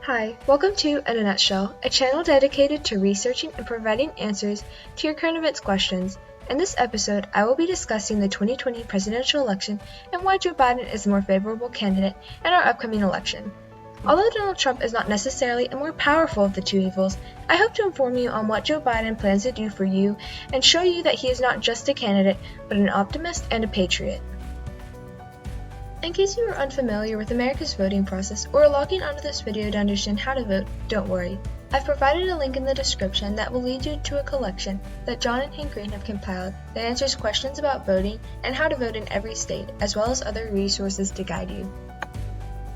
Hi, welcome to In a Nutshell, a channel dedicated to researching and providing answers to your current events questions. In this episode, I will be discussing the 2020 presidential election and why Joe Biden is a more favorable candidate in our upcoming election. Although Donald Trump is not necessarily a more powerful of the two evils, I hope to inform you on what Joe Biden plans to do for you and show you that he is not just a candidate, but an optimist and a patriot. In case you are unfamiliar with America's voting process or are logging onto this video to understand how to vote, don't worry. I've provided a link in the description that will lead you to a collection that John and Hank Green have compiled that answers questions about voting and how to vote in every state, as well as other resources to guide you.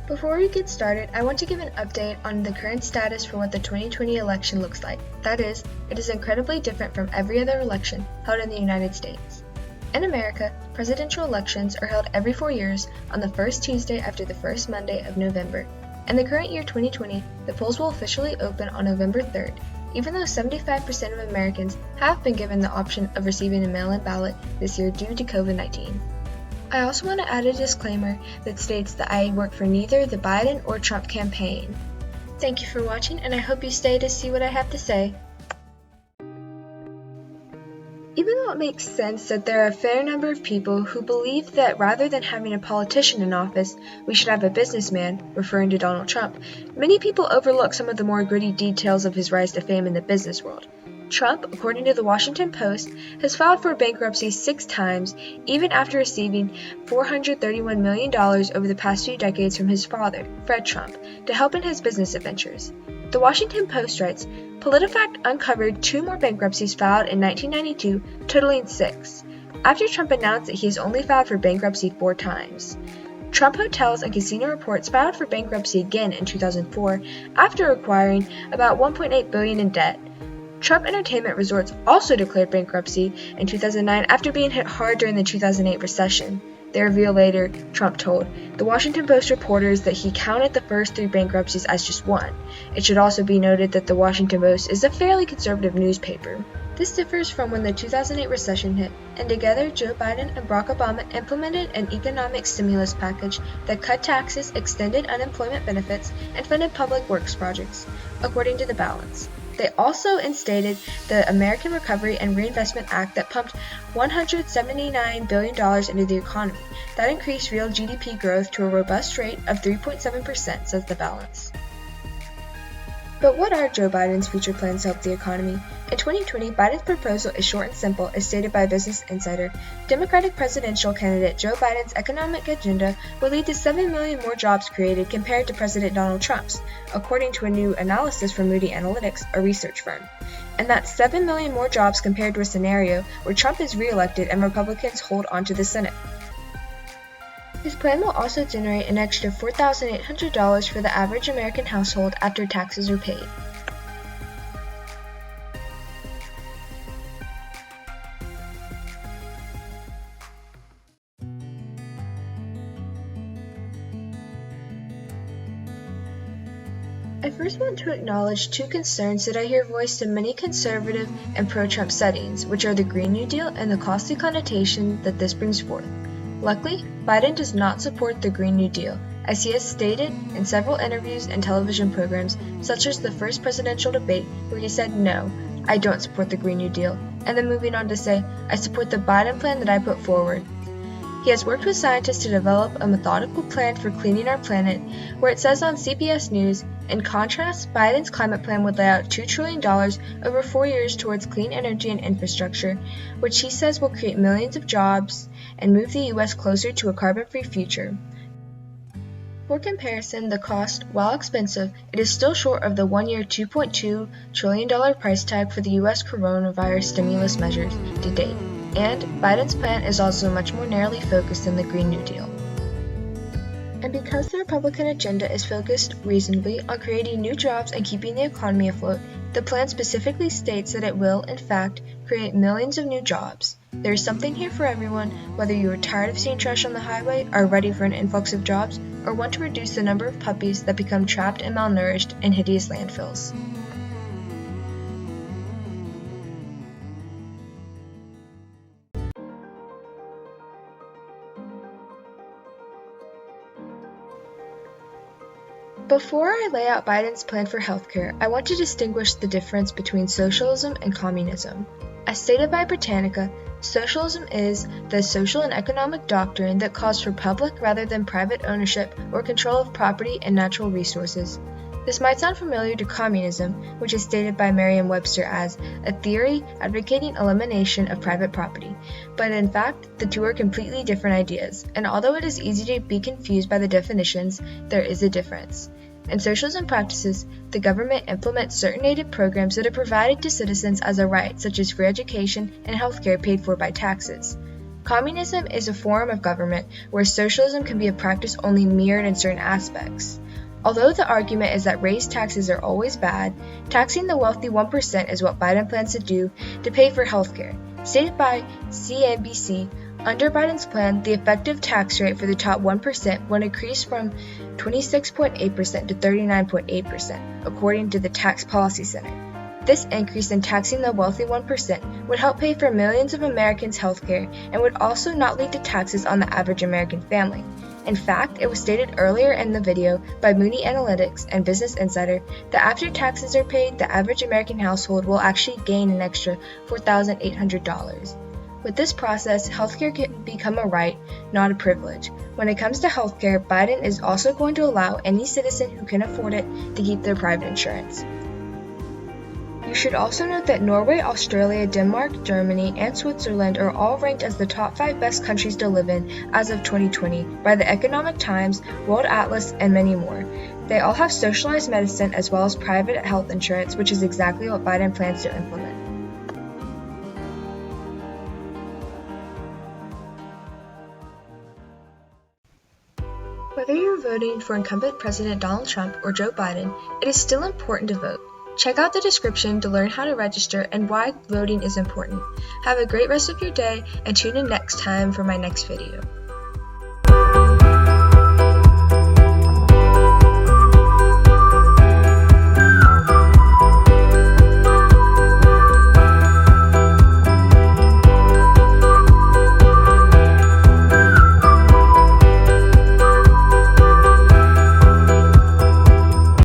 Before we get started, I want to give an update on the current status for what the 2020 election looks like. That is, it is incredibly different from every other election held in the United States. In America, presidential elections are held every 4 years on the first Tuesday after the first Monday of November. In the current year 2020, the polls will officially open on November 3rd, even though 75% of Americans have been given the option of receiving a mail-in ballot this year due to COVID-19. I also want to add a disclaimer that states that I work for neither the Biden or Trump campaign. Thank you for watching, and I hope you stay to see what I have to say. Even though it makes sense that there are a fair number of people who believe that rather than having a politician in office, we should have a businessman, referring to Donald Trump, many people overlook some of the more gritty details of his rise to fame in the business world. Trump, according to the Washington Post, has filed for bankruptcy 6 times, even after receiving $431 million over the past few decades from his father, Fred Trump, to help in his business adventures. The Washington Post writes, PolitiFact uncovered 2 more bankruptcies filed in 1992, totaling 6, after Trump announced that he has only filed for bankruptcy 4 times. Trump Hotels and Casino Reports filed for bankruptcy again in 2004, after acquiring about $1.8 billion in debt. Trump Entertainment Resorts also declared bankruptcy in 2009 after being hit hard during the 2008 recession. They revealed later, Trump told the Washington Post reporters that he counted the first 3 bankruptcies as just one. It should also be noted that the Washington Post is a fairly conservative newspaper. This differs from when the 2008 recession hit, and together Joe Biden and Barack Obama implemented an economic stimulus package that cut taxes, extended unemployment benefits, and funded public works projects, according to The Balance. They also instated the American Recovery and Reinvestment Act that pumped $179 billion into the economy. That increased real GDP growth to a robust rate of 3.7%, says The Balance. But what are Joe Biden's future plans to help the economy? In 2020, Biden's proposal is short and simple, as stated by Business Insider. Democratic presidential candidate Joe Biden's economic agenda will lead to 7 million more jobs created compared to President Donald Trump's, according to a new analysis from Moody Analytics, a research firm. And that's 7 million more jobs compared to a scenario where Trump is re-elected and Republicans hold onto the Senate. His plan will also generate an extra $4,800 for the average American household after taxes are paid. I first want to acknowledge 2 concerns that I hear voiced in many conservative and pro-Trump settings, which are the Green New Deal and the costly connotation that this brings forth. Luckily, Biden does not support the Green New Deal, as he has stated in several interviews and television programs, such as the first presidential debate where he said, "No, I don't support the Green New Deal," and then moving on to say, "I support the Biden plan that I put forward." He has worked with scientists to develop a methodical plan for cleaning our planet, where it says on CBS News, in contrast, Biden's climate plan would lay out $2 trillion over 4 years towards clean energy and infrastructure, which he says will create millions of jobs and move the U.S. closer to a carbon-free future. For comparison, the cost, while expensive, it is still short of the 1-year $2.2 trillion price tag for the U.S. coronavirus stimulus measures to date. And Biden's plan is also much more narrowly focused than the Green New Deal. And because the Republican agenda is focused reasonably on creating new jobs and keeping the economy afloat, the plan specifically states that it will, in fact, create millions of new jobs. There is something here for everyone, whether you are tired of seeing trash on the highway, are ready for an influx of jobs, or want to reduce the number of puppies that become trapped and malnourished in hideous landfills. Before I lay out Biden's plan for healthcare, I want to distinguish the difference between socialism and communism. As stated by Britannica, socialism is the social and economic doctrine that calls for public rather than private ownership or control of property and natural resources. This might sound familiar to communism, which is stated by Merriam-Webster as a theory advocating elimination of private property, but in fact, the two are completely different ideas, and although it is easy to be confused by the definitions, there is a difference. In socialism practices, the government implements certain native programs that are provided to citizens as a right, such as free education and healthcare paid for by taxes. Communism is a form of government where socialism can be a practice only mirrored in certain aspects. Although the argument is that raised taxes are always bad, taxing the wealthy 1% is what Biden plans to do to pay for healthcare. Stated by CNBC, under Biden's plan, the effective tax rate for the top 1% will increase from 26.8% to 39.8%, according to the Tax Policy Center. This increase in taxing the wealthy 1% would help pay for millions of Americans' healthcare and would also not lead to taxes on the average American family. In fact, it was stated earlier in the video by Moody Analytics and Business Insider that after taxes are paid, the average American household will actually gain an extra $4,800. With this process, healthcare can become a right, not a privilege. When it comes to healthcare, Biden is also going to allow any citizen who can afford it to keep their private insurance. You should also note that Norway, Australia, Denmark, Germany, and Switzerland are all ranked as the top 5 best countries to live in as of 2020 by the Economic Times, World Atlas, and many more. They all have socialized medicine as well as private health insurance, which is exactly what Biden plans to implement. Whether you're voting for incumbent President Donald Trump or Joe Biden, it is still important to vote. Check out the description to learn how to register and why voting is important. Have a great rest of your day and tune in next time for my next video.